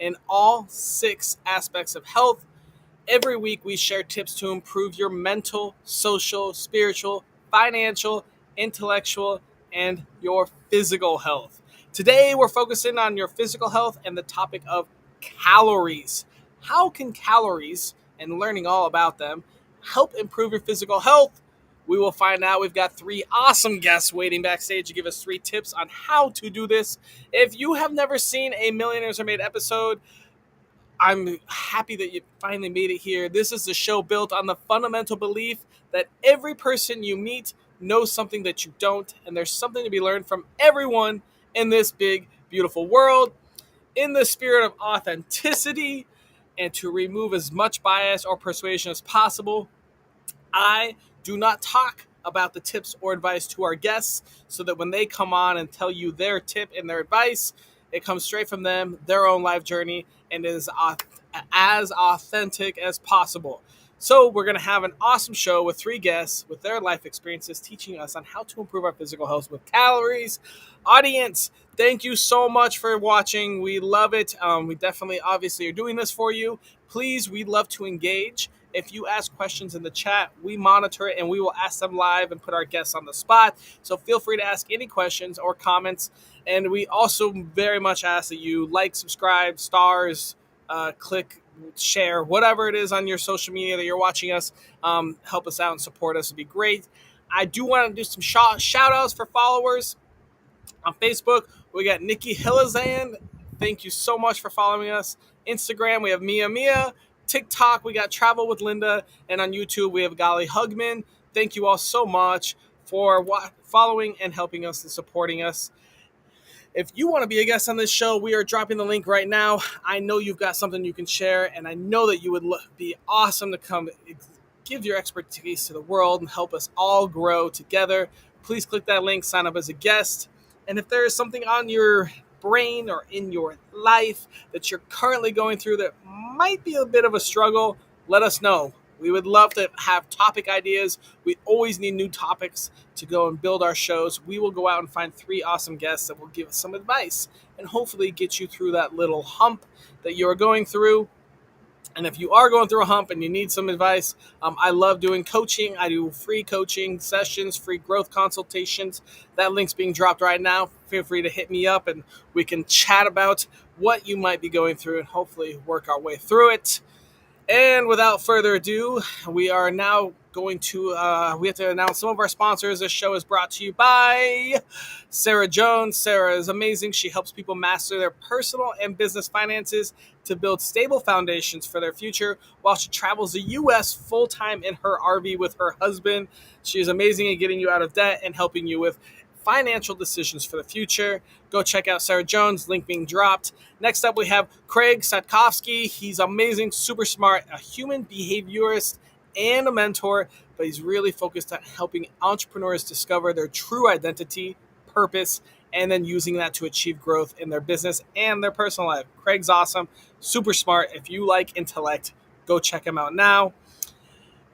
in all 6 aspects of health. Every week, we share tips to improve your mental, social, spiritual, financial, intellectual, and your physical health. Today, we're focusing on your physical health and the topic of calories. How can calories and learning all about them help improve your physical health? We will find out. We've got 3 awesome guests waiting backstage to give us 3 tips on how to do this. If you have never seen a Millionaires Are Made episode, I'm happy that you finally made it here. This is the show built on the fundamental belief that every person you meet knows something that you don't, and there's something to be learned from everyone in this big, beautiful world. In the spirit of authenticity and to remove as much bias or persuasion as possible, I do not talk about the tips or advice to our guests so that when they come on and tell you their tip and their advice, it comes straight from them, their own life journey, and is as authentic as possible. So we're going to have an awesome show with 3 guests with their life experiences teaching us on how to improve our physical health with calories. Audience, thank you so much for watching. We love it. We definitely, obviously, are doing this for you. Please, we'd love to engage. If you ask questions in the chat, we monitor it and we will ask them live and put our guests on the spot. So feel free to ask any questions or comments. And we also very much ask that you like, subscribe, stars, click, share, whatever it is on your social media that you're watching us. Help us out and support us. It'd be great. I do want to do some shout outs for followers. On Facebook, we got Nikki Hillazan. Thank you so much for following us. Instagram, we have Mia. TikTok, we got Travel with Linda. And on YouTube, we have Gali Hugman. Thank you all so much for following and helping us and supporting us. If you want to be a guest on this show, we are dropping the link right now. I know you've got something you can share, and I know that you would be awesome to come give your expertise to the world and help us all grow together. Please click that link, sign up as a guest. And if there is something on your brain or in your life that you're currently going through that might be a bit of a struggle, let us know. We would love to have topic ideas. We always need new topics to go and build our shows. We will go out and find 3 awesome guests that will give us some advice and hopefully get you through that little hump that you're going through. And if you are going through a hump and you need some advice, I love doing coaching. I do free coaching sessions, free growth consultations. That link's being dropped right now. Feel free to hit me up and we can chat about what you might be going through and hopefully work our way through it. And without further ado, we are now going to, we have to announce some of our sponsors. This show is brought to you by Sarah Jones. Sarah is amazing. She helps people master their personal and business finances to build stable foundations for their future while she travels the U.S. full-time in her RV with her husband. She is amazing at getting you out of debt and helping you with financial decisions for the future. Go check out Sarah Jones, link being dropped. Next up, we have Craig Satkovsky. He's amazing, super smart, a human behaviorist and a mentor, but he's really focused on helping entrepreneurs discover their true identity, purpose, and then using that to achieve growth in their business and their personal life. Craig's awesome, super smart. If you like intellect, go check him out now.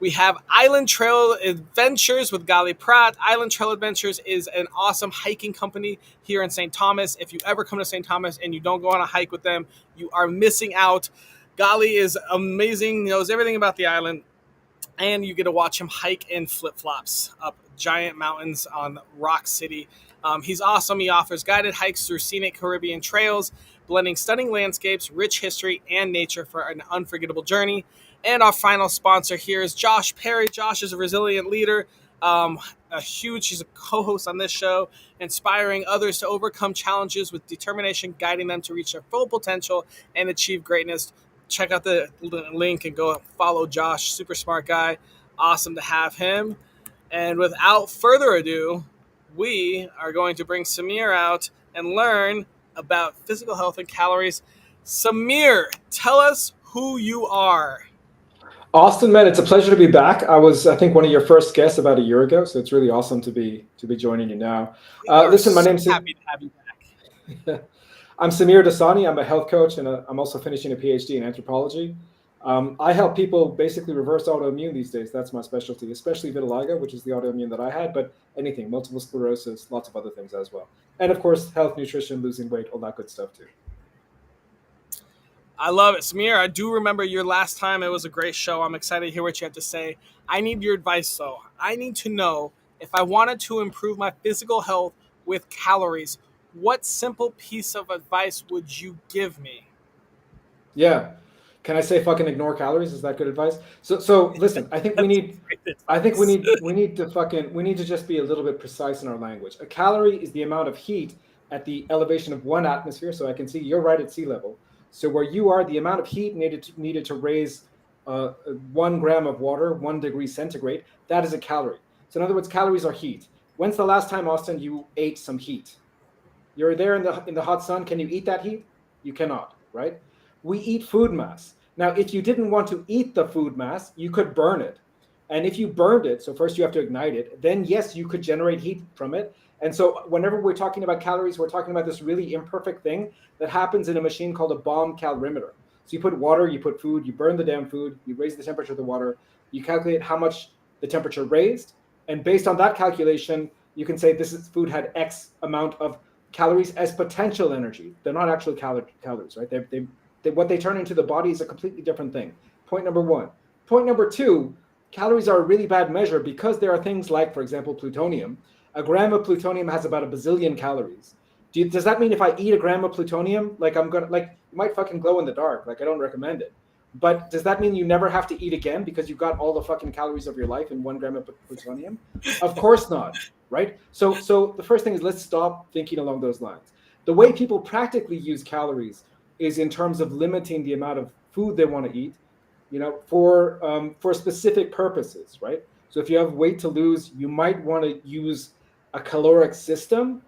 We have Island Trail Adventures with Gali Pratt. Island Trail Adventures is an awesome hiking company here in St. Thomas. If you ever come to St. Thomas and you don't go on a hike with them, you are missing out. Gali is amazing, knows everything about the island, and you get to watch him hike in flip-flops up giant mountains on Rock City. He's awesome. He offers guided hikes through scenic Caribbean trails, blending stunning landscapes, rich history, and nature for an unforgettable journey. And our final sponsor here is Josh Perry. Josh is a resilient leader, he's a co-host on this show, inspiring others to overcome challenges with determination, guiding them to reach their full potential and achieve greatness. Check out the link and go follow Josh. Super smart guy. Awesome to have him. And without further ado, we are going to bring Samir out and learn about physical health and calories. Samir, tell us who you are. Austin, man, it's a pleasure to be back. I was, I think, one of your first guests about a year ago, so it's really awesome to be joining you now. Listen, my name's happy to have you back. I'm Samir Dasani. I'm a health coach, and I'm also finishing a PhD in anthropology. I help people basically reverse autoimmune these days. That's my specialty, especially vitiligo, which is the autoimmune that I had, but anything, multiple sclerosis, lots of other things as well. And of course, health, nutrition, losing weight, all that good stuff too. I love it. Samir, I do remember your last time. It was a great show. I'm excited to hear what you have to say. I need your advice, though. I need to know if I wanted to improve my physical health with calories, what simple piece of advice would you give me? Yeah. Can I say fucking ignore calories? Is that good advice? So listen, That's great I think we advice. need we need to fucking we need to just be a little bit precise in our language. A calorie is the amount of heat at the elevation of one atmosphere. So I can see you're right at sea level. So where you are, the amount of heat needed to raise 1 gram of water, 1 degree centigrade, that is a calorie. So in other words, calories are heat. When's the last time, Austin, you ate some heat? You're there in the hot sun. Can you eat that heat? You cannot, right? We eat food mass. Now, if you didn't want to eat the food mass, you could burn it. And if you burned it, so first you have to ignite it, then yes, you could generate heat from it. And so whenever we're talking about calories, we're talking about this really imperfect thing that happens in a machine called a bomb calorimeter. So you put water, you put food, you burn the damn food, you raise the temperature of the water, you calculate how much the temperature raised, and based on that calculation, you can say food had X amount of calories as potential energy. They're not actual calories, right? What they turn into the body is a completely different thing. Point number one. Point number two, calories are a really bad measure because there are things like, for example, plutonium. A gram of plutonium has about a bazillion calories. Does that mean if I eat a gram of plutonium, like I'm gonna like you might fucking glow in the dark? Like I don't recommend it. But does that mean you never have to eat again because you got all the fucking calories of your life in 1 gram of plutonium? Of course not, right? So the first thing is let's stop thinking along those lines. The way people practically use calories is in terms of limiting the amount of food they want to eat, for specific purposes, right? So if you have weight to lose, you might want to use a caloric system,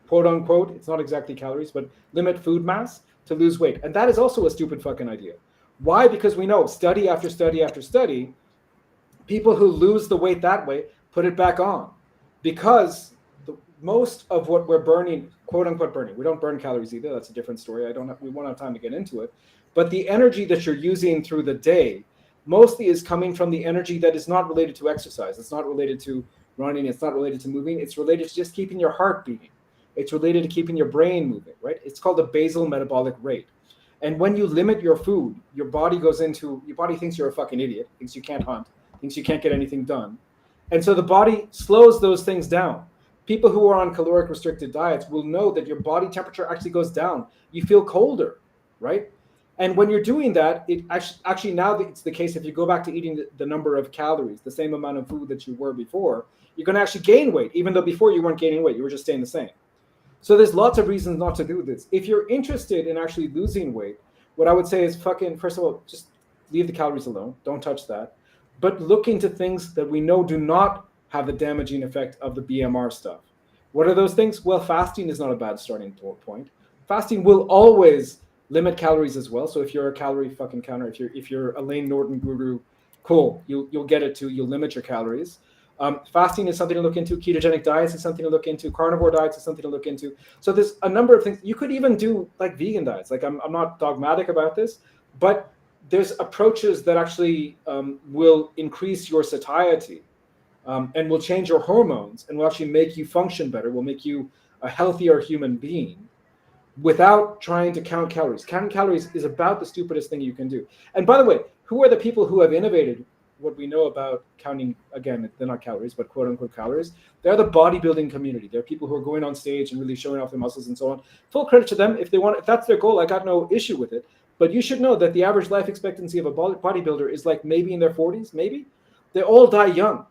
quote unquote. It's not exactly calories, but limit food mass to lose weight, and that is also a stupid fucking idea. Why? Because we know study after study after study, people who lose the weight that way put it back on because most of what we're burning, quote unquote burning, we don't burn calories either. That's a different story. We won't have time to get into it. But the energy that you're using through the day mostly is coming from the energy that is not related to exercise. It's not related to running. It's not related to moving. It's related to just keeping your heart beating. It's related to keeping your brain moving, right? It's called the basal metabolic rate. And when you limit your food, your body thinks you're a fucking idiot, thinks you can't hunt, thinks you can't get anything done. And so the body slows those things down. People who are on caloric restricted diets will know that your body temperature actually goes down. You feel colder, right? And when you're doing that, it actually now it's the case if you go back to eating the number of calories, the same amount of food that you were before, you're going to actually gain weight, even though before you weren't gaining weight, you were just staying the same. So there's lots of reasons not to do this. If you're interested in actually losing weight, what I would say is fucking, first of all, just leave the calories alone. Don't touch that. But look into things that we know do not have the damaging effect of the BMR stuff. What are those things? Well, fasting is not a bad starting point. Fasting will always limit calories as well. So if you're a calorie fucking counter, if you're a Lane Norton guru, cool. You'll get it too. You'll limit your calories. Fasting is something to look into. Ketogenic diets is something to look into. Carnivore diets is something to look into. So there's a number of things. You could even do like vegan diets. Like I'm not dogmatic about this, but there's approaches that actually will increase your satiety and will change your hormones and will actually make you function better, will make you a healthier human being without trying to count calories. Counting calories is about the stupidest thing you can do. And by the way, who are the people who have innovated what we know about counting? Again, they're not calories, but quote unquote calories. They're the bodybuilding community. They're people who are going on stage and really showing off their muscles and so on. Full credit to them. If that's their goal, I got no issue with it. But you should know that the average life expectancy of a bodybuilder is like maybe in their 40s, maybe. They all die young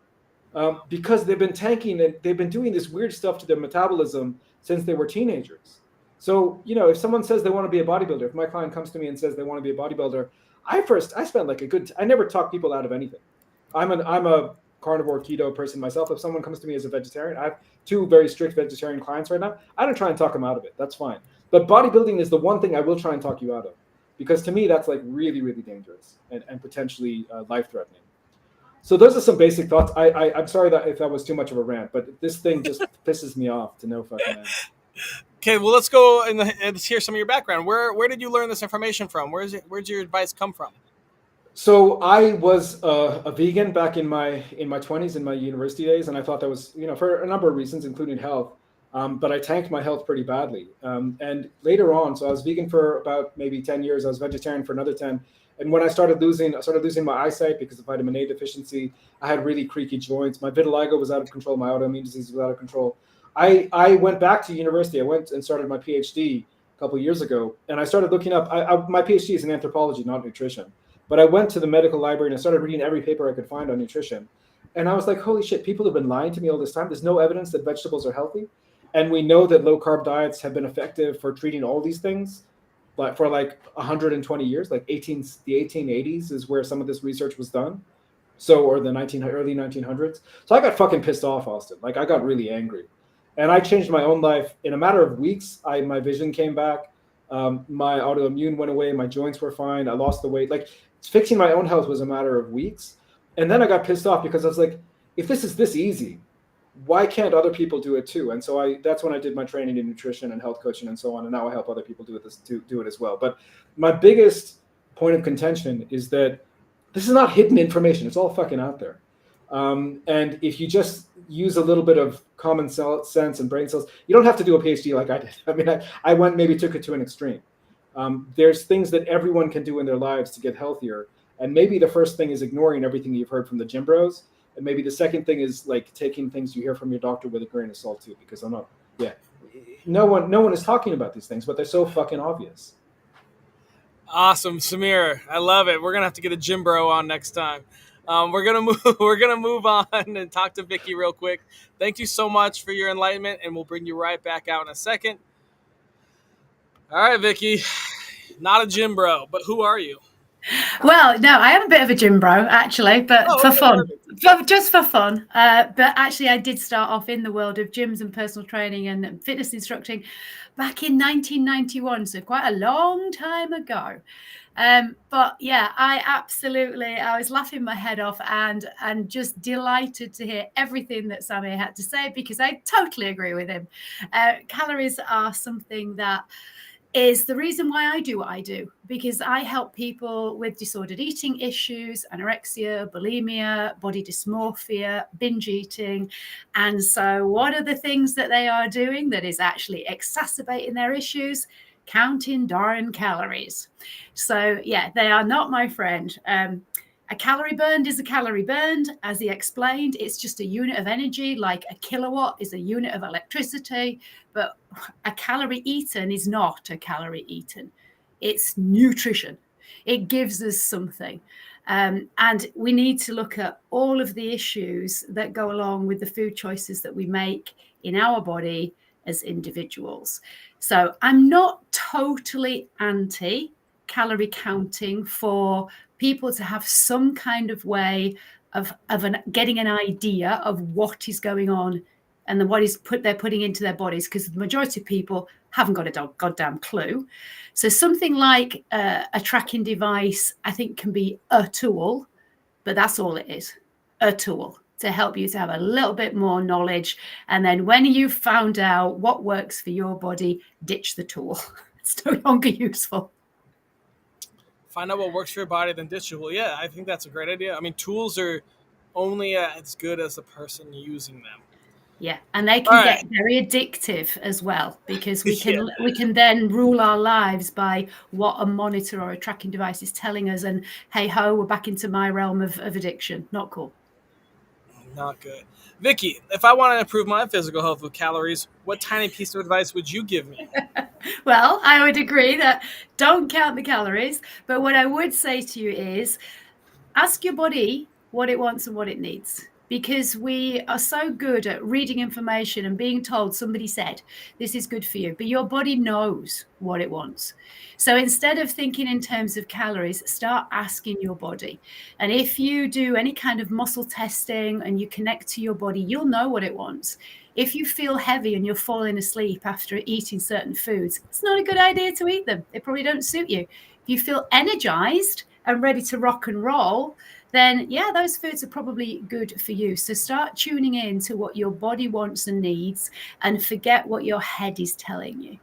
because they've been tanking and they've been doing this weird stuff to their metabolism since they were teenagers. So, if someone says they want to be a bodybuilder, if my client comes to me and says they want to be a bodybuilder, I spend like I never talk people out of anything. I'm a carnivore keto person myself. If someone comes to me as a vegetarian, I have two very strict vegetarian clients right now. I don't try and talk them out of it. That's fine. But bodybuilding is the one thing I will try and talk you out of because to me, that's like really, really dangerous and potentially life threatening. So those are some basic thoughts. I'm sorry that if that was too much of a rant, but this thing just pisses me off to no fucking end. Okay, well, let's go and let's hear some of your background. Where did you learn this information from? Where's your advice come from? So I was a vegan back in my 20s in my university days, and I thought that was for a number of reasons, including health. But I tanked my health pretty badly. And later on, so I was vegan for about maybe 10 years. I was vegetarian for another 10. And when I started losing my eyesight because of vitamin A deficiency. I had really creaky joints. My vitiligo was out of control. My autoimmune disease was out of control. I went back to university. I went and started my PhD a couple of years ago. And I started looking up, my PhD is in anthropology, not nutrition. But I went to the medical library and I started reading every paper I could find on nutrition. And I was like, holy shit, people have been lying to me all this time. There's no evidence that vegetables are healthy. And we know that low carb diets have been effective for treating all these things, but for like 120 years, like the 1880s is where some of this research was done. So, or the early 1900s. So I got fucking pissed off, Austin. Like I got really angry, and I changed my own life in a matter of weeks. My vision came back. My autoimmune went away. My joints were fine. I lost the weight. Like fixing my own health was a matter of weeks. And then I got pissed off because I was like, if this is this easy, why can't other people do it too? And so that's when I did my training in nutrition and health coaching and so on. And now I help other people do it as well. But my biggest point of contention is that this is not hidden information. It's all fucking out there. And if you just use a little bit of common sense and brain cells, you don't have to do a PhD like I did. I mean, I maybe took it to an extreme. There's things that everyone can do in their lives to get healthier. And maybe the first thing is ignoring everything you've heard from the gym bros. And maybe the second thing is like taking things you hear from your doctor with a grain of salt too, because I'm not, yeah, no one is talking about these things, but they're so fucking obvious. Awesome, Samir. I love it. We're gonna have to get a gym bro on next time. We're gonna move. We're gonna move on and talk to Vicky real quick. Thank you so much for your enlightenment, and we'll bring you right back out in a second. All right, Vicky. Not a gym bro, but who are you? Well, no, I am a bit of a gym bro, actually, but Oh, for okay, fun, perfect. just for fun. But actually, I did start off in the world of gyms and personal training and fitness instructing back in 1991, so quite a long time ago. But yeah, I was laughing my head off and just delighted to hear everything that Sammy had to say because I totally agree with him. Calories are something that is the reason why I do what I do, because I help people with disordered eating issues, anorexia, bulimia, body dysmorphia, binge eating. And so, what are the things that they are doing that is actually exacerbating their issues? Counting darn calories. So, yeah, they are not my friend. A calorie burned is a calorie burned. As he explained, it's just a unit of energy, like a kilowatt is a unit of electricity. But a calorie eaten is not a calorie eaten. It's nutrition. It gives us something. And we need to look at all of the issues that go along with the food choices that we make in our body as individuals. So I'm not totally anti calorie counting for people to have some kind of way of getting an idea of what is going on and then what is they're putting into their bodies, because the majority of people haven't got a goddamn clue. So something like a tracking device, I think, can be a tool, but that's all it is, a tool to help you to have a little bit more knowledge. And then when you've found out what works for your body, ditch the tool. It's no longer useful. Find out what works for your body, then ditch it. Well, yeah, I think that's a great idea. I mean, tools are only as good as the person using them. Yeah, and they All can right. get very addictive as well, because we Yeah. can then rule our lives by what a monitor or a tracking device is telling us. And hey ho, we're back into my realm of addiction. Not cool. Not good. Vicky, if I want to improve my physical health with calories, what tiny piece of advice would you give me? Well, I would agree that don't count the calories. But what I would say to you is ask your body what it wants and what it needs, because we are so good at reading information and being told somebody said this is good for you, but your body knows what it wants. So instead of thinking in terms of calories, start asking your body. And if you do any kind of muscle testing and you connect to your body, you'll know what it wants. If you feel heavy and you're falling asleep after eating certain foods, it's not a good idea to eat them. They probably don't suit you. If you feel energized and ready to rock and roll, then yeah, those foods are probably good for you. So start tuning in to what your body wants and needs and forget what your head is telling you.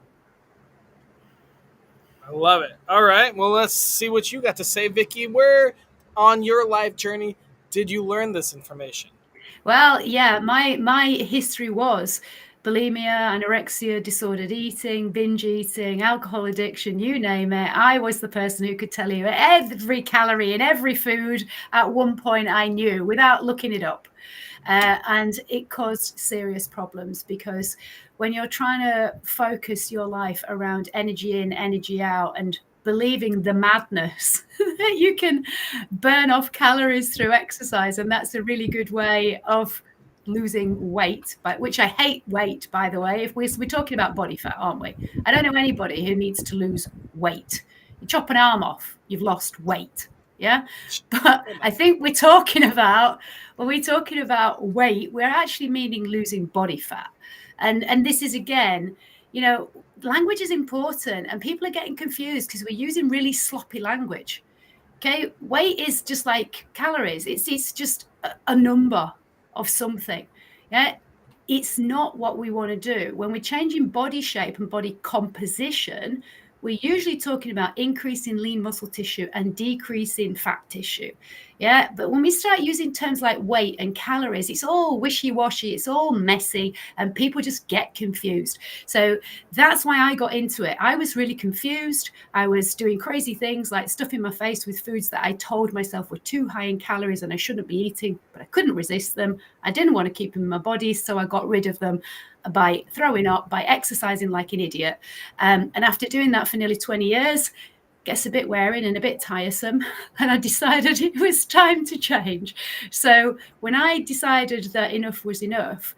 I love it. All right. Well, let's see what you got to say, Vicky. Where on your life journey did you learn this information? Well, yeah, my history was bulimia, anorexia, disordered eating, binge eating, alcohol addiction, you name it. I was the person who could tell you every calorie in every food at one point I knew without looking it up. And it caused serious problems because when you're trying to focus your life around energy in, energy out, and believing the madness that you can burn off calories through exercise, and that's a really good way of losing weight, which I hate weight, by the way. If we're talking about body fat, aren't we? I don't know anybody who needs to lose weight. You chop an arm off, you've lost weight. Yeah. But Come on. I think we're talking about, when we're talking about weight, we're actually meaning losing body fat. And this is, again, language is important, and people are getting confused because we're using really sloppy language. Okay, weight is just like calories. It's just a number of something. Yeah, it's not what we want to do. When we're changing body shape and body composition, we're usually talking about increasing lean muscle tissue and decreasing fat tissue. Yeah, but when we start using terms like weight and calories, it's all wishy-washy, it's all messy, and people just get confused. So that's why I got into it. I was really confused. I was doing crazy things like stuffing my face with foods that I told myself were too high in calories and I shouldn't be eating, but I couldn't resist them. I didn't want to keep them in my body, so I got rid of them by throwing up, by exercising like an idiot. And after doing that for nearly 20 years, gets a bit wearing and a bit tiresome, and I decided it was time to change. So when I decided that enough was enough,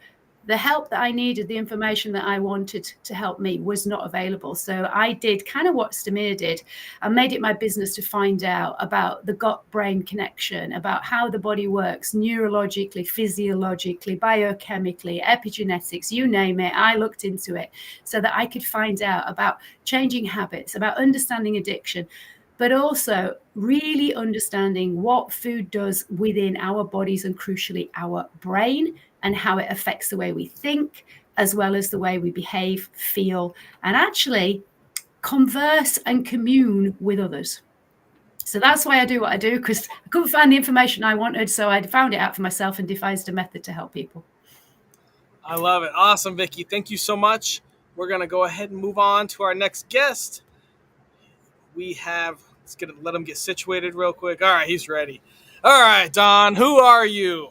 the help that I needed, the information that I wanted to help me was not available. So I did kind of what Stamir did. I made it my business to find out about the gut-brain connection, about how the body works neurologically, physiologically, biochemically, epigenetics, you name it. I looked into it so that I could find out about changing habits, about understanding addiction, but also really understanding what food does within our bodies and, crucially, our brain, and how it affects the way we think, as well as the way we behave, feel, and actually converse and commune with others. So that's why I do what I do, because I couldn't find the information I wanted, so I found it out for myself and devised a method to help people. I love it. Awesome, Vicky. Thank you so much. We're going to go ahead and move on to our next guest. Let him get situated real quick. All right, he's ready. All right, Don, who are you?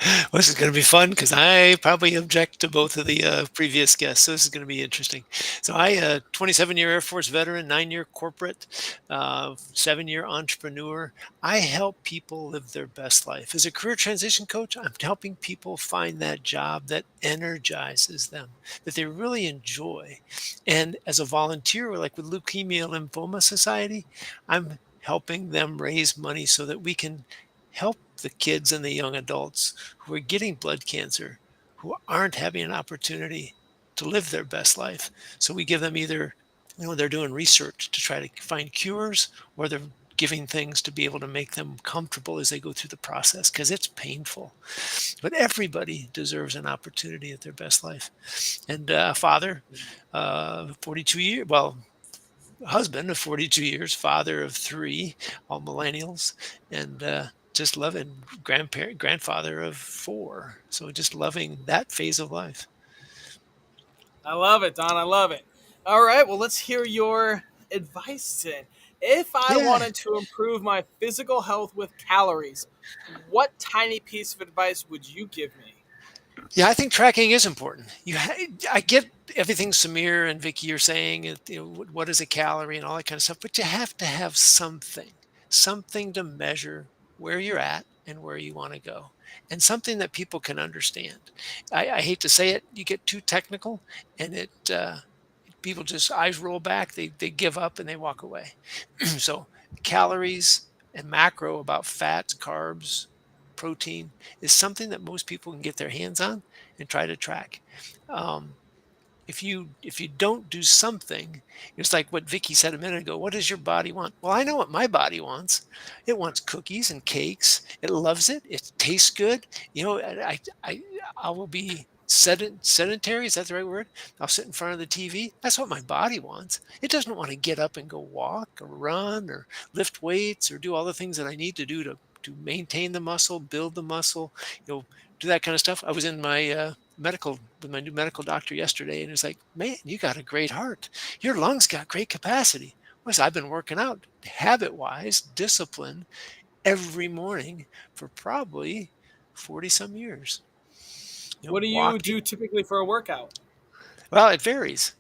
Well, this is going to be fun because I probably object to both of the previous guests. So this is going to be interesting. So I, 27-year Air Force veteran, 9-year corporate, 7-year entrepreneur. I help people live their best life. As a career transition coach, I'm helping people find that job that energizes them, that they really enjoy. And as a volunteer, like with Leukemia Lymphoma Society, I'm helping them raise money so that we can help the kids and the young adults who are getting blood cancer, who aren't having an opportunity to live their best life. So we give them either, they're doing research to try to find cures, or they're giving things to be able to make them comfortable as they go through the process, because it's painful. But everybody deserves an opportunity at their best life. And father, 42 years, well, husband of 42 years, father of 3, all millennials, and just loving grandfather of 4. So just loving that phase of life. I love it, Don. I love it. All right, well, let's hear your advice then. If I Yeah. wanted to improve my physical health with calories, what tiny piece of advice would you give me? Yeah, I think tracking is important. I get everything Samir and Vicky are saying. What is a calorie and all that kind of stuff, but you have to have something to measure where you're at and where you want to go, and something that people can understand. I hate to say it, you get too technical, and people just eyes roll back. They give up and they walk away. So calories and macro about fats, carbs, protein is something that most people can get their hands on and try to track. Um, if you don't do something, it's like what Vicky said a minute ago. What does your body want? Well, I know what my body wants. It wants cookies and cakes. It loves it. It tastes good. I will be sedentary. Is that the right word? I'll sit in front of the TV. That's what my body wants. It doesn't want to get up and go walk or run or lift weights or do all the things that I need to maintain the muscle, build the muscle, do that kind of stuff. I was in my my new medical doctor yesterday, and he's like, "Man, you got a great heart. Your lungs got great capacity." Well, I've been working out habit-wise, discipline every morning for probably 40 some years. What do you Walking. do typically for a workout? Well, it varies.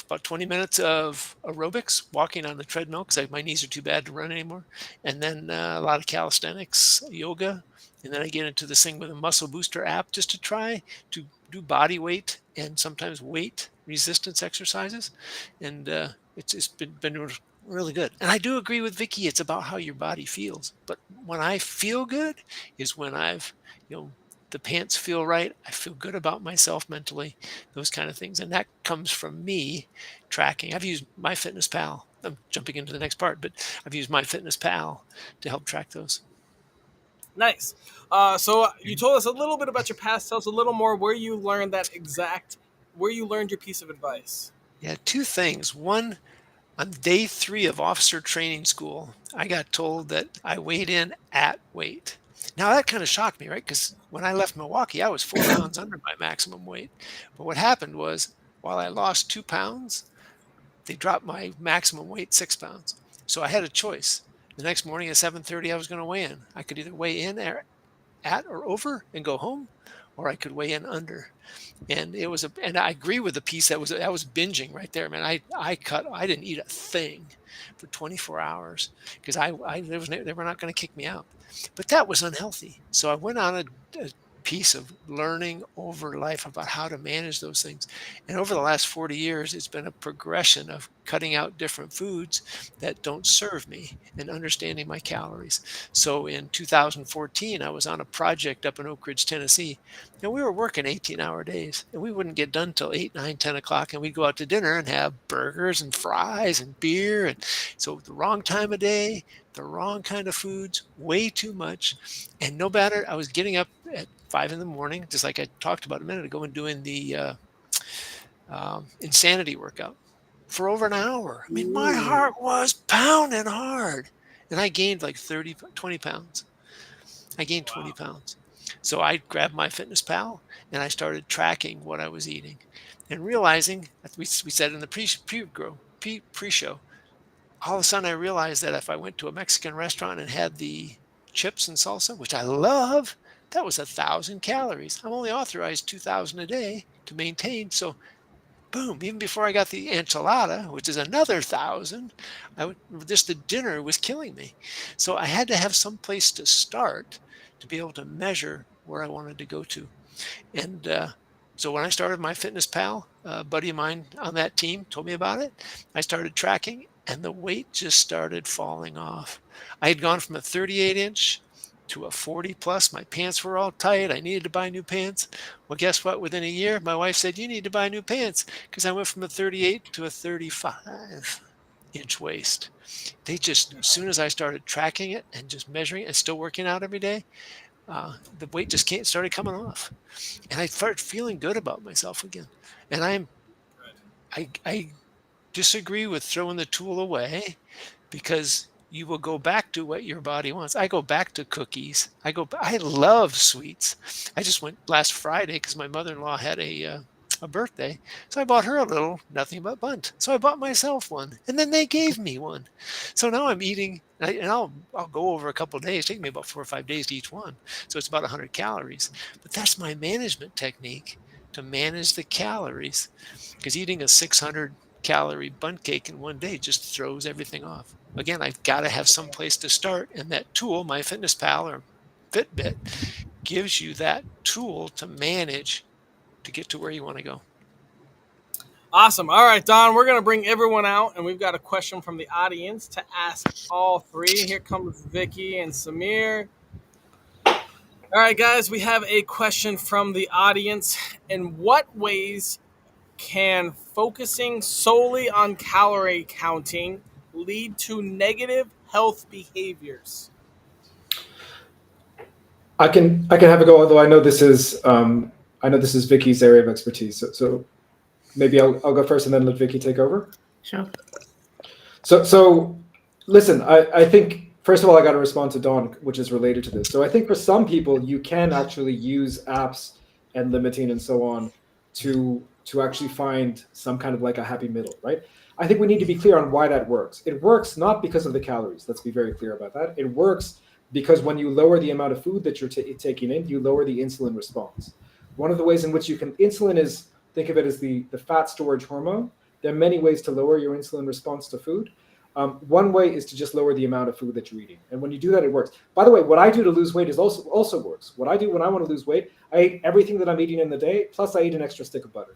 About 20 minutes of aerobics, walking on the treadmill because my knees are too bad to run anymore. And then a lot of calisthenics, yoga. And then I get into this thing with a muscle booster app just to try to do body weight and sometimes weight resistance exercises. And it's been really good. And I do agree with Vicky. It's about how your body feels. But when I feel good is when you know, the pants feel right. I feel good about myself mentally, those kind of things. And that comes from me tracking. I've used MyFitnessPal. I'm jumping into the next part, but I've used MyFitnessPal to help track those. Nice. So you told us a little bit about your past. Tell us a little more where you learned where you learned your piece of advice. Yeah, two things. One, on day 3 of officer training school, I got told that I weighed in at weight. Now that kind of shocked me, right? Because when I left Milwaukee, I was 4 pounds under my maximum weight. But what happened was, while I lost 2 pounds, they dropped my maximum weight 6 pounds. So I had a choice. The next morning at 7:30, I was going to weigh in. I could either weigh in at or over and go home, or I could weigh in under. And and I agree with the piece that was binging right there, man. I didn't eat a thing for 24 hours because they were not going to kick me out, but that was unhealthy. So I went on a piece of learning over life about how to manage those things. And over the last 40 years, it's been a progression of cutting out different foods that don't serve me and understanding my calories. So in 2014, I was on a project up in Oak Ridge, Tennessee, and we were working 18-hour days, and we wouldn't get done till 8, 9, 10 o'clock, and we'd go out to dinner and have burgers and fries and beer. And so the wrong time of day, the wrong kind of foods, way too much. And no matter, I was getting up at 5 in the morning, just like I talked about a minute ago, and doing the insanity workout for over an hour. I mean, my heart was pounding hard, and I gained like 20 pounds. I gained 20 pounds. So I grabbed MyFitnessPal and I started tracking what I was eating and realizing, we said in the pre-show, all of a sudden I realized that if I went to a Mexican restaurant and had the chips and salsa, which I love, that was 1,000 calories. I'm only authorized 2,000 a day to maintain. So boom, even before I got the enchilada, which is another 1,000, just the dinner was killing me. So I had to have some place to start to be able to measure where I wanted to go to. And so when I started MyFitnessPal, a buddy of mine on that team told me about it. I started tracking, and the weight just started falling off. I had gone from a 38-inch to a 40 plus. My pants were all tight. I needed to buy new pants. Well, guess what? Within a year, my wife said, "You need to buy new pants," because I went from a 38 to a 35-inch waist. As soon as I started tracking it and just measuring it and still working out every day, the weight just started coming off, and I started feeling good about myself again. And I disagree with throwing the tool away, because you will go back to what your body wants. I go back to cookies. I love sweets. I just went last Friday because my mother-in-law had a birthday. So I bought her a little nothing but bunt. So I bought myself one, and then they gave me one. So now I'm eating, and I'll go over a couple of days. Take me about 4 or 5 days to each one. So it's about 100 calories. But that's my management technique to manage the calories, because eating a 600 calorie bundt cake in one day just throws everything off. Again, I've got to have some place to start, and that tool, MyFitnessPal or Fitbit, gives you that tool to manage to get to where you want to go. Awesome. All right, Don, we're going to bring everyone out, and we've got a question from the audience to ask all three. Here comes Vicky and Samir. All right, guys, we have a question from the audience. In what ways can focusing solely on calorie counting lead to negative health behaviors? I can have a go, although I know this is Vicky's area of expertise. So maybe I'll go first and then let Vicky take over. Sure. So listen, I think first of all I got to respond to Dawn, which is related to this. So I think for some people you can actually use apps and limiting and so on to actually find some kind of like a happy middle, right? I think we need to be clear on why that works. It works not because of the calories. Let's be very clear about that. It works because when you lower the amount of food that you're taking in, you lower the insulin response. One of the ways in which you can, insulin is, think of it as the fat storage hormone. There are many ways to lower your insulin response to food. One way is to just lower the amount of food that you're eating. And when you do that, it works. By the way, what I do to lose weight is also works. What I do when I want to lose weight, I eat everything that I'm eating in the day, plus I eat an extra stick of butter.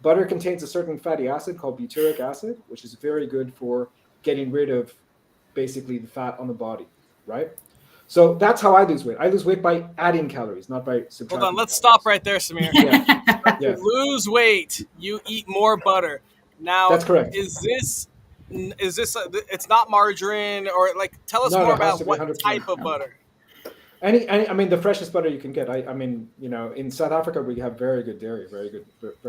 Butter contains a certain fatty acid called butyric acid, which is very good for getting rid of basically the fat on the body, right? So that's how I lose weight. I lose weight by adding calories, not by subtracting. Hold on, let's calories. stop right there, Samir. Yeah. To lose weight, you eat more butter. Now, that's correct. Is this it's not margarine, or like, tell us more about what 100%. type of butter? I mean, the freshest butter you can get. I mean, in South Africa we have very good dairy, very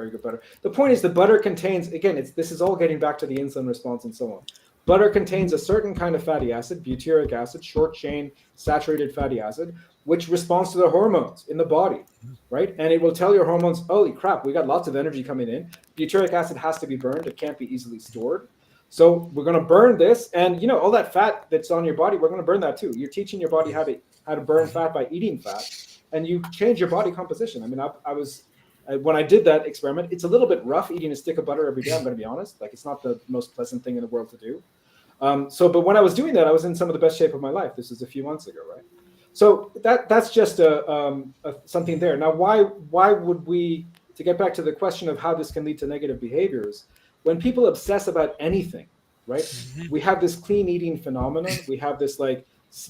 good butter. The point is, the butter contains, again, this is all getting back to the insulin response and so on. Butter contains a certain kind of fatty acid, butyric acid, short chain saturated fatty acid, which responds to the hormones in the body, right? And it will tell your hormones, holy crap, we got lots of energy coming in. Butyric acid has to be burned. It can't be easily stored. So we're going to burn this, and all that fat that's on your body, we're going to burn that too. You're teaching your body how to burn fat by eating fat, and you change your body composition. I mean, I was when I did that experiment, it's a little bit rough eating a stick of butter every day. I'm going to be honest; like, it's not the most pleasant thing in the world to do. But when I was doing that, I was in some of the best shape of my life. This was a few months ago, right? So that's just something there. Now, why would we? To get back to the question of how this can lead to negative behaviors. When people obsess about anything, right? We have this clean eating phenomenon. We have this like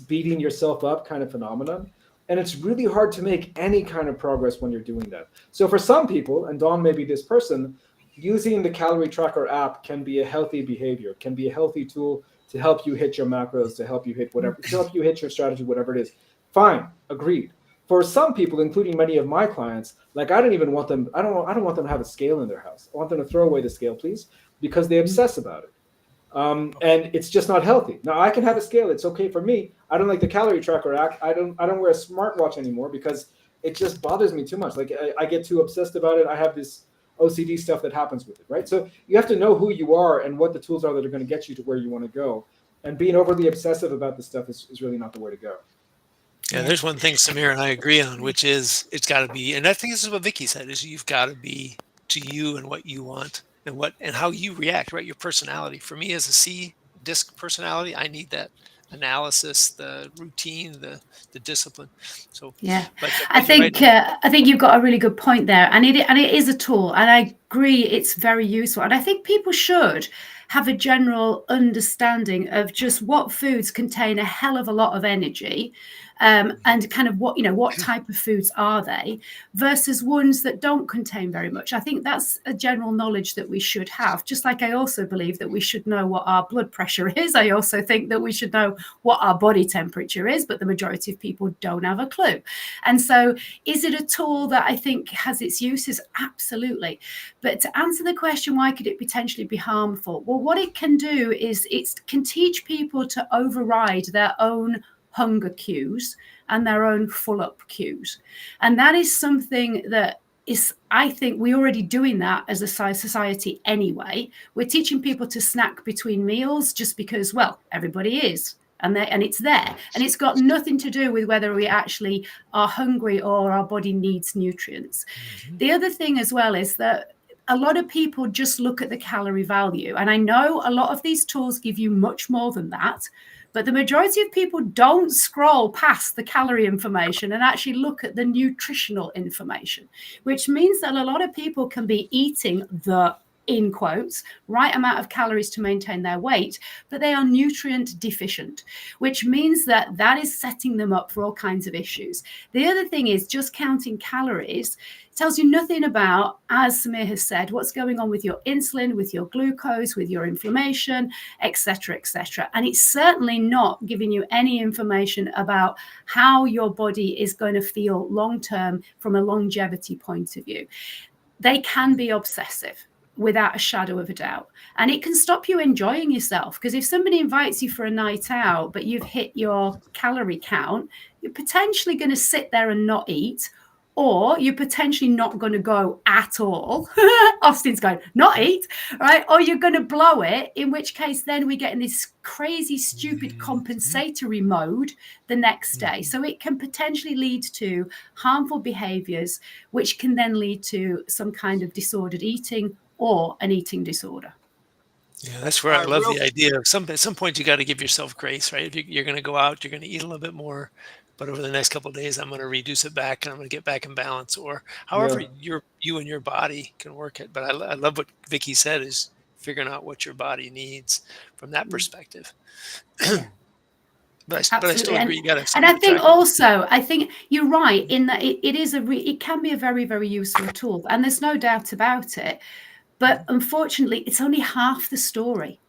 beating yourself up kind of phenomenon. And it's really hard to make any kind of progress when you're doing that. So for some people, and Dawn may be this person, using the calorie tracker app can be a healthy behavior, can be a healthy tool to help you hit your macros, to help you hit whatever, to help you hit your strategy, whatever it is. Fine, agreed. For some people, including many of my clients, like, I don't want them to have a scale in their house. I want them to throw away the scale, please, because they obsess about it. And it's just not healthy. Now, I can have a scale. It's okay for me. I don't like the calorie tracker app. I don't wear a smartwatch anymore because it just bothers me too much. Like, I get too obsessed about it. I have this OCD stuff that happens with it, right? So you have to know who you are and what the tools are that are going to get you to where you want to go. And being overly obsessive about this stuff is really not the way to go. Yeah, there's one thing Samir and I agree on, which is it's got to be, and I think this is what Vicky said, is you've got to be to you and what you want and how you react, right? Your personality. For me, as a C disc personality, I need that analysis, the routine, the discipline. So yeah, but I think you've got a really good point there, and it is a tool, and I agree it's very useful, and I think people should have a general understanding of just what foods contain a hell of a lot of energy, and kind of what type of foods are they versus ones that don't contain very much. I think that's a general knowledge that we should have. Just like I also believe that we should know what our blood pressure is. I also think that we should know what our body temperature is, but the majority of people don't have a clue. And so is it a tool that I think has its uses? Absolutely. But to answer the question, why could it potentially be harmful? Well, what it can do is it can teach people to override their own hunger cues and their own full up cues. And that is something that is, I think we're already doing that as a society anyway. We're teaching people to snack between meals just because, well, everybody is. And it's there. And it's got nothing to do with whether we actually are hungry or our body needs nutrients. Mm-hmm. The other thing as well is that a lot of people just look at the calorie value. And I know a lot of these tools give you much more than that. But the majority of people don't scroll past the calorie information and actually look at the nutritional information, which means that a lot of people can be eating the, in quotes, right amount of calories to maintain their weight, but they are nutrient deficient, which means that is setting them up for all kinds of issues. The other thing is just counting calories tells you nothing about, as Samir has said, what's going on with your insulin, with your glucose, with your inflammation, etc., etc. And it's certainly not giving you any information about how your body is going to feel long-term from a longevity point of view. They can be obsessive, without a shadow of a doubt. And it can stop you enjoying yourself, because if somebody invites you for a night out, but you've hit your calorie count, you're potentially going to sit there and not eat, or you're potentially not going to go at all. Austin's going, not eat, right? Or you're going to blow it, in which case then we get in this crazy, stupid compensatory mode the next day. So it can potentially lead to harmful behaviors, which can then lead to some kind of disordered eating or an eating disorder. Yeah, that's where I love the idea of at some point you got to give yourself grace, right? If you're going to go out, you're going to eat a little bit more, but over the next couple of days, I'm going to reduce it back and I'm going to get back in balance, or however Yeah. you and your body can work it. But I love what Vicky said, is figuring out what your body needs from that perspective. Yeah. But I Absolutely. still agree, you got to have And I something to think track. also, I think you're right in that it can be a very, very useful tool, and there's no doubt about it. But unfortunately, it's only half the story.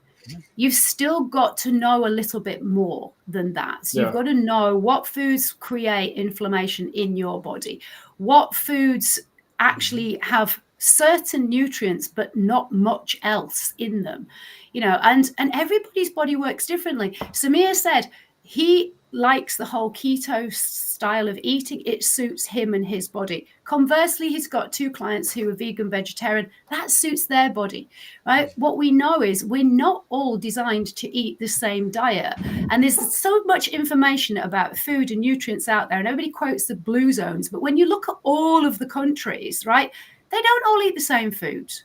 You've still got to know a little bit more than that. So you've got to know what foods create inflammation in your body, what foods actually have certain nutrients but not much else in them, and everybody's body works differently. Samir said he likes the whole keto style of eating. It suits him and his body. Conversely, he's got 2 clients who are vegan, vegetarian. That suits their body, right? What we know is we're not all designed to eat the same diet. And there's so much information about food and nutrients out there. And everybody quotes the blue zones. But when you look at all of the countries, right, they don't all eat the same foods.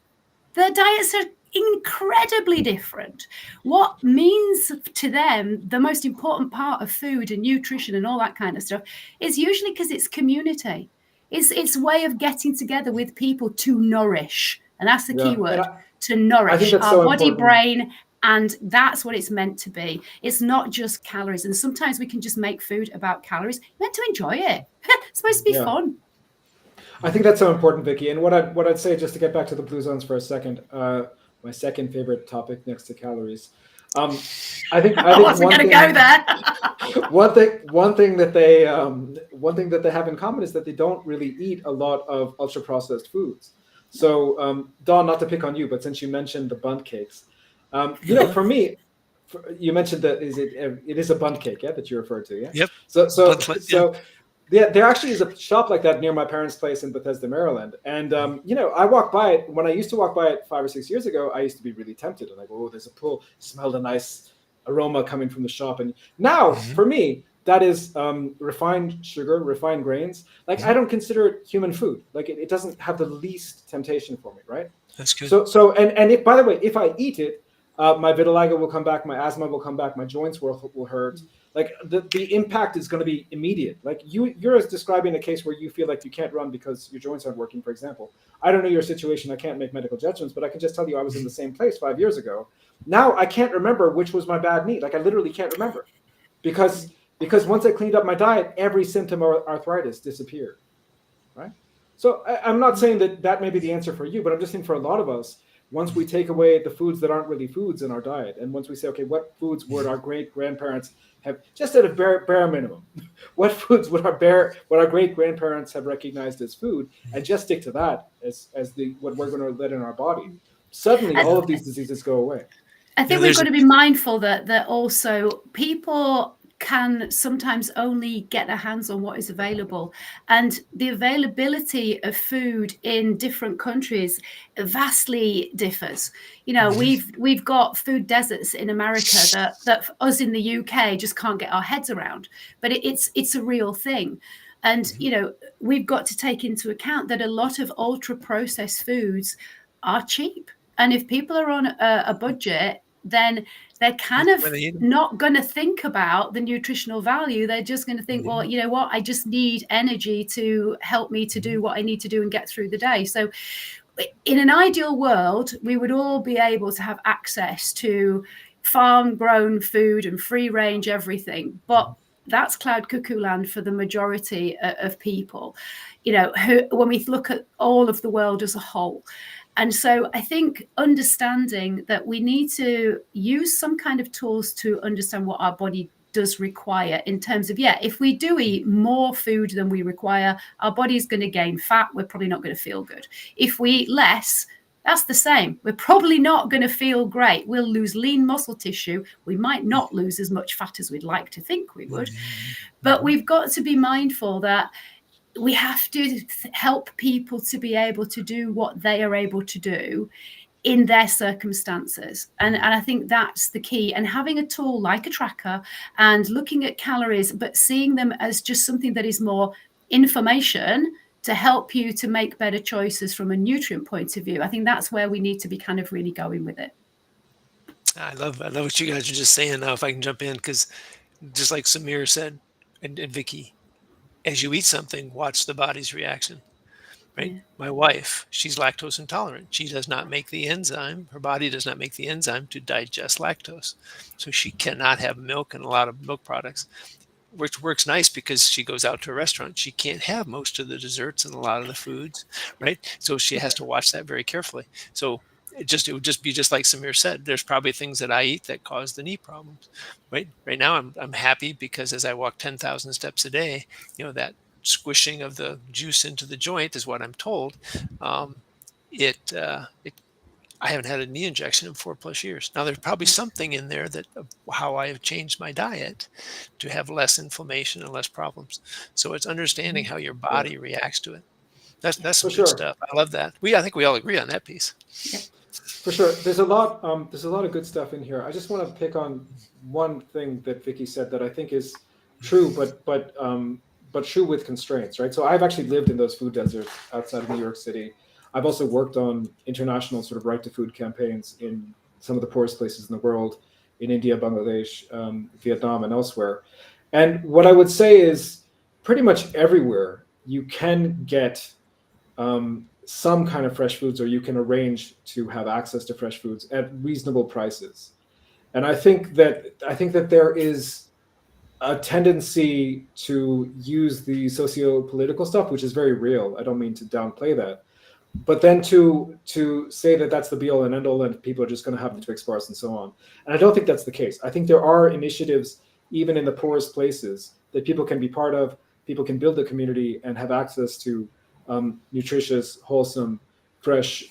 Their diets are incredibly different. What means to them the most important part of food and nutrition and all that kind of stuff is usually because it's community. It's a way of getting together with people to nourish. And that's the key word, to nourish our body, brain, and that's what it's meant to be. It's not just calories. And sometimes we can just make food about calories. You're meant to enjoy it. It's supposed to be fun. I think that's so important, Vicky. And what I'd say, just to get back to the blue zones for a second, my second favorite topic next to calories. I think I wasn't going to go there. one thing that they have in common is that they don't really eat a lot of ultra processed foods. So, Dawn, not to pick on you, but since you mentioned the bundt cakes, for me, you mentioned that it is a bundt cake, that you referred to, yeah. Yep. So. Yeah, there actually is a shop like that near my parents' place in Bethesda, Maryland. And, I walk by it. When I used to walk by it 5 or 6 years ago, I used to be really tempted. And I go, oh, there's a pull. Smelled a nice aroma coming from the shop. And now, for me, that is refined sugar, refined grains. Like, I don't consider it human food. Like, it doesn't have the least temptation for me, right? That's good. So if, by the way, if I eat it, my vitiligo will come back, my asthma will come back, my joints will hurt. Like the impact is going to be immediate. Like you're describing a case where you feel like you can't run because your joints aren't working, for example. I don't know your situation. I can't make medical judgments, but I can just tell you I was in the same place 5 years ago. Now I can't remember which was my bad knee. Like I literally can't remember because once I cleaned up my diet, every symptom of arthritis disappeared. Right. So I'm not saying that may be the answer for you, but I'm just saying for a lot of us, once we take away the foods that aren't really foods in our diet, and once we say, okay, what foods would our great grandparents have, just at a bare minimum, what foods would our great grandparents have recognized as food, and just stick to that as what we're going to let in our body, suddenly all of these diseases go away. I think we've got to be mindful that also people can sometimes only get their hands on what is available, and the availability of food in different countries vastly differs. We've got food deserts in America that us in the UK just can't get our heads around, but it's a real thing. And we've got to take into account that a lot of ultra processed foods are cheap, and if people are on a budget, then they're kind of not going to think about the nutritional value. They're just going to think, well, you know what? I just need energy to help me to do what I need to do and get through the day. So in an ideal world, we would all be able to have access to farm-grown food and free-range everything. But that's cloud cuckoo land for the majority of people, when we look at all of the world as a whole. And so I think understanding that we need to use some kind of tools to understand what our body does require in terms of, if we do eat more food than we require, our body's going to gain fat. We're probably not going to feel good. If we eat less, that's the same. We're probably not going to feel great. We'll lose lean muscle tissue. We might not lose as much fat as we'd like to think we would. But we've got to be mindful that we have to help people to be able to do what they are able to do in their circumstances. And I think that's the key. And having a tool like a tracker and looking at calories, but seeing them as just something that is more information to help you to make better choices from a nutrient point of view. I think that's where we need to be kind of really going with it. I love what you guys are just saying now. If I can jump in, because just like Samir said, and Vicky, as you eat something, watch the body's reaction. Right? Yeah. My wife, she's lactose intolerant. She does not make the enzyme. Her body does not make the enzyme to digest lactose, so she cannot have milk and a lot of milk products. Which works nice because she goes out to a restaurant. She can't have most of the desserts and a lot of the foods, right? So she has to watch that very carefully. So it would just be just like Samir said. There's probably things that I eat that cause the knee problems, right? Right now I'm happy because as I walk 10,000 steps a day, that squishing of the juice into the joint is what I'm told. Um, it I haven't had a knee injection in 4+ years. Now, there's probably something in there that how I have changed my diet to have less inflammation and less problems. So it's understanding how your Yeah, body reacts to it. That's for some good sure. stuff. I love that. I think we all agree on that piece. Yeah. For sure. There's a lot. There's a lot of good stuff in here. I just want to pick on one thing that Vicky said that I think is true, but true with constraints, right? So I've actually lived in those food deserts outside of New York City. I've also worked on international sort of right to food campaigns in some of the poorest places in the world, in India, Bangladesh, Vietnam, and elsewhere. And what I would say is, pretty much everywhere you can get some kind of fresh foods, or you can arrange to have access to fresh foods at reasonable prices. And I think that there is a tendency to use the socio-political stuff, which is very real. I don't mean to downplay that, but then to say that that's the be all and end all, and people are just going to have the Twix bars and so on. And I don't think that's the case. I think there are initiatives even in the poorest places that people can be part of. People can build a community and have access to nutritious, wholesome, fresh,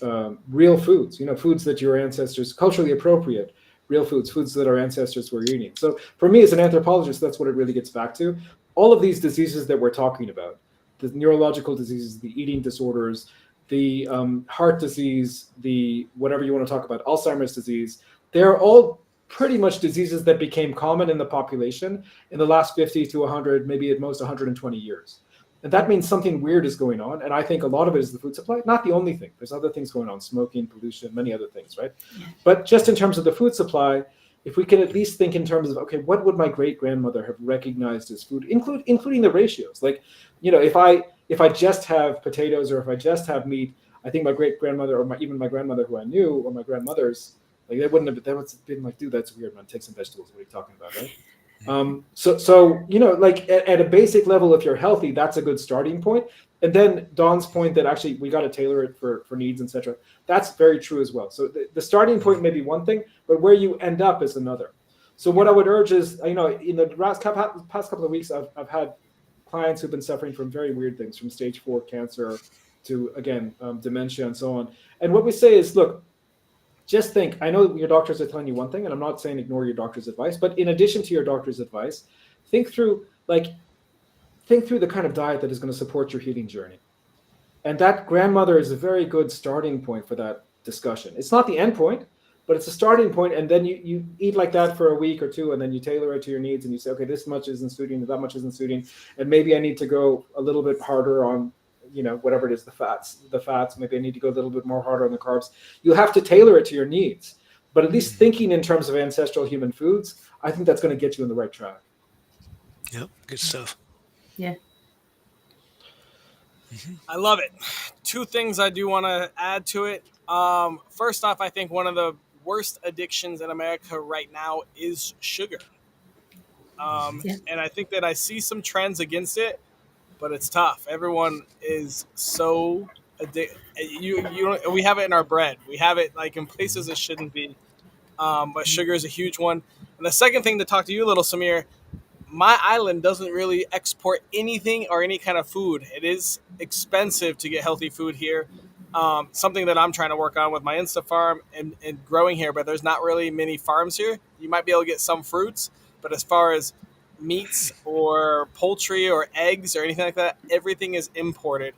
real foods. Foods that your ancestors, culturally appropriate, real foods that our ancestors were eating. So for me as an anthropologist, that's what it really gets back to. All of these diseases that we're talking about, the neurological diseases, the eating disorders, the heart disease, the whatever you want to talk about, Alzheimer's disease, they're all pretty much diseases that became common in the population in the last 50 to 100, maybe at most 120 years. And that means something weird is going on. And I think a lot of it is the food supply. Not the only thing. There's other things going on, smoking, pollution, many other things, right? Yeah. But just in terms of the food supply, if we can at least think in terms of, okay, what would my great grandmother have recognized as food, including the ratios? Like, if I just have potatoes or if I just have meat, I think my great grandmother or even my grandmother who I knew or my grandmothers, like they wouldn't have been like, dude, that's weird, man. Take some vegetables. What are you talking about, right? So like at a basic level, if you're healthy, that's a good starting point. And then Dawn's point that actually we got to tailor it for needs, etc. That's very true as well. So the starting point may be one thing, but where you end up is another. So what I would urge is, in the past couple of weeks, I've had clients who've been suffering from very weird things, from stage 4 cancer to, again, dementia and so on. And what we say is, look, just think, I know your doctors are telling you one thing, and I'm not saying ignore your doctor's advice, but in addition to your doctor's advice, think through the kind of diet that is going to support your healing journey. And that grandmother is a very good starting point for that discussion. It's not the end point, but it's a starting point. And then you eat like that for a week or two, and then you tailor it to your needs, and you say, okay, this much isn't suiting, that much isn't suiting, and maybe I need to go a little bit harder on whatever it is, the fats, maybe I need to go a little bit more harder on the carbs. You have to tailor it to your needs. But at least thinking in terms of ancestral human foods, I think that's going to get you on the right track. Yep, good stuff. Yeah. I love it. Two things I do want to add to it. First off, I think one of the worst addictions in America right now is sugar. And I think that I see some trends against it, but it's tough. Everyone is so addicted. We have it in our bread. We have it like in places it shouldn't be. But sugar is a huge one. And the second thing to talk to you, little Samir, my island doesn't really export anything or any kind of food. It is expensive to get healthy food here. Something that I'm trying to work on with my Insta farm and growing here, but there's not really many farms here. You might be able to get some fruits, but as far as meats or poultry or eggs or anything like that. Everything is imported,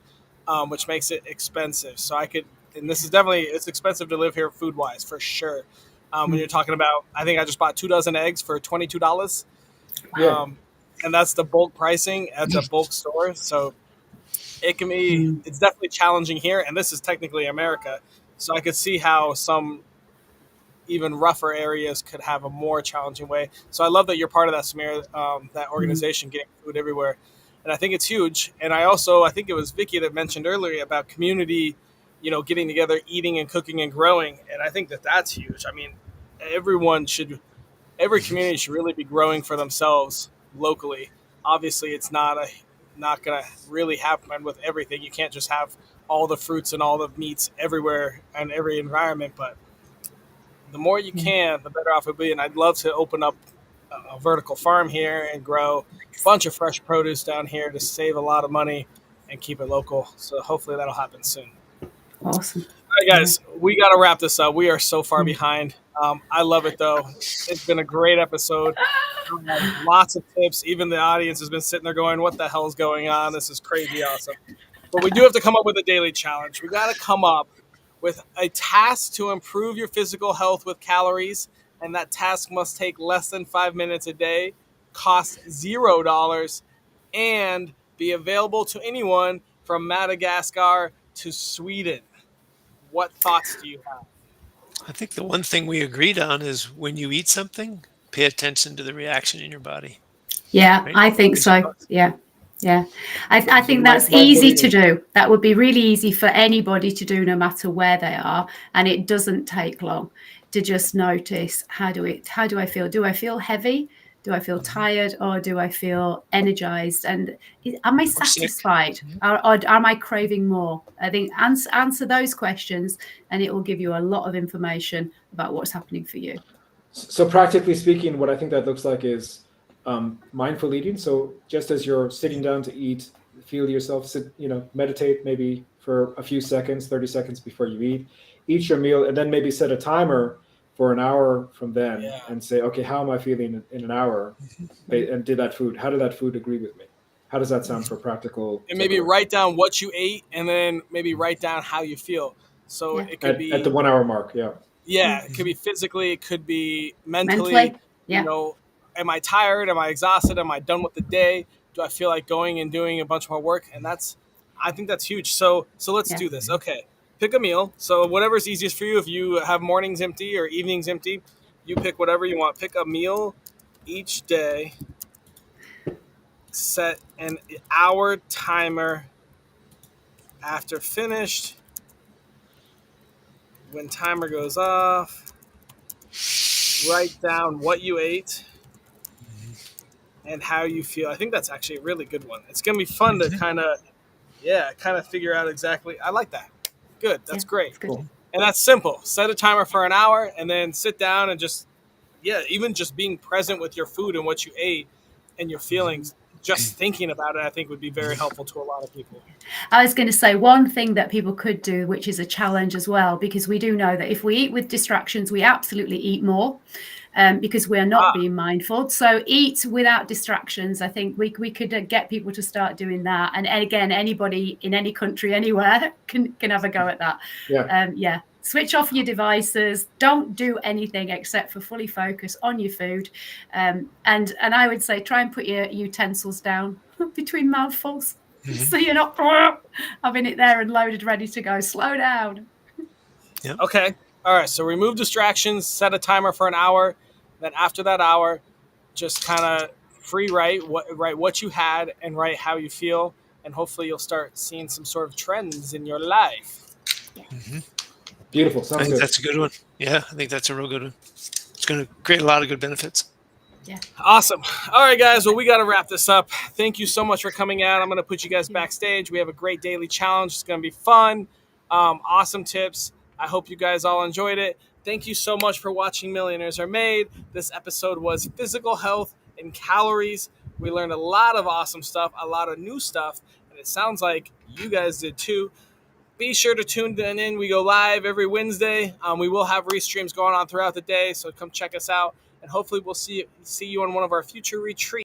which makes it expensive. So I could, and this is definitely, it's expensive to live here food wise for sure. When you're talking about, I think I just bought 2 dozen eggs for $22. Yeah. And that's the bulk pricing at the bulk store. So it can be, it's definitely challenging here. And this is technically America. So I could see how some even rougher areas could have a more challenging way. So I love that you're part of that, Samir, that organization getting food everywhere. And I think it's huge. And I think it was Vicky that mentioned earlier about community, getting together, eating and cooking and growing. And I think that that's huge. I mean, everyone should, every community should really be growing for themselves locally. Obviously, it's not going to really happen with everything. You can't just have all the fruits and all the meats everywhere and every environment, but the more you can, the better off it'll be. And I'd love to open up a vertical farm here and grow a bunch of fresh produce down here to save a lot of money and keep it local. So hopefully that'll happen soon. Awesome. All right, guys, we got to wrap this up. We are so far behind. I love it, though. It's been a great episode. Lots of tips. Even the audience has been sitting there going, what the hell is going on? This is crazy awesome. But we do have to come up with a daily challenge. We got to come up with a task to improve your physical health with calories, and that task must take less than 5 minutes a day, cost $0, and be available to anyone from Madagascar to Sweden. What thoughts do you have? I think the one thing we agreed on is when you eat something, pay attention to the reaction in your body. Yeah, Right? I think Gives you so. thoughts. Yeah. Yeah. I think that's mindful easy to eating. do. That would be really easy for anybody to do no matter where they are. And it doesn't take long to just notice how do I feel? Do I feel heavy? Do I feel tired, or do I feel energized? And am I Or sick. satisfied? Or am I craving more? I think answer those questions and it will give you a lot of information about what's happening for you. So practically speaking, what I think that looks like is mindful eating. So just as you're sitting down to eat, feel yourself sit, meditate maybe for a few seconds, 30 seconds before you eat your meal, and then maybe set a timer for an hour from then Yeah. and say, okay, how am I feeling in an hour? And how did that food agree with me? How does that sound for practical? And maybe takeaway? write down what you ate and then maybe write down how you feel. So Yeah. it could be, At the 1 hour mark. Yeah. yeah, it could be physically, it could be mentally, Mentally. Yeah. Am I tired? Am I exhausted? Am I done with the day? Do I feel like going and doing a bunch more work? And I think that's huge. So let's do this. Okay. Pick a meal. So whatever's easiest for you. If you have mornings empty or evenings empty, you pick whatever you want. Pick a meal each day. Set an hour timer. After finished, when timer goes off, write down what you ate and how you feel. I think that's actually a really good one. It's going to be fun to kind of figure out exactly. I like that. Good. That's great. It's good. Cool. And that's simple. Set a timer for an hour and then sit down and even just being present with your food and what you ate and your feelings, just thinking about it, I think would be very helpful to a lot of people. I was going to say one thing that people could do, which is a challenge as well, because we do know that if we eat with distractions, we absolutely eat more. Because we're not being mindful. So eat without distractions. I think we could get people to start doing that. And again, anybody in any country, anywhere can have a go at that. Yeah. Switch off your devices. Don't do anything except for fully focus on your food. And I would say try and put your utensils down between mouthfuls. So you're not having it there and loaded, ready to go. Slow down. Yep. Okay. All right. So remove distractions, set a timer for an hour. Then after that hour, just kind of write what you had and write how you feel. And hopefully you'll start seeing some sort of trends in your life. Beautiful. I Sounds think good. that's a good one. Yeah, I think that's a real good one. It's going to create a lot of good benefits. Yeah. Awesome. All right, guys. Well, we got to wrap this up. Thank you so much for coming out. I'm going to put you guys backstage. We have a great daily challenge. It's going to be fun. Awesome tips. I hope you guys all enjoyed it. Thank you so much for watching Millionaires Are Made. This episode was physical health and calories. We learned a lot of awesome stuff, a lot of new stuff, and it sounds like you guys did too. Be sure to tune in. We go live every Wednesday. We will have restreams going on throughout the day, so come check us out. And hopefully we'll see you on one of our future retreats.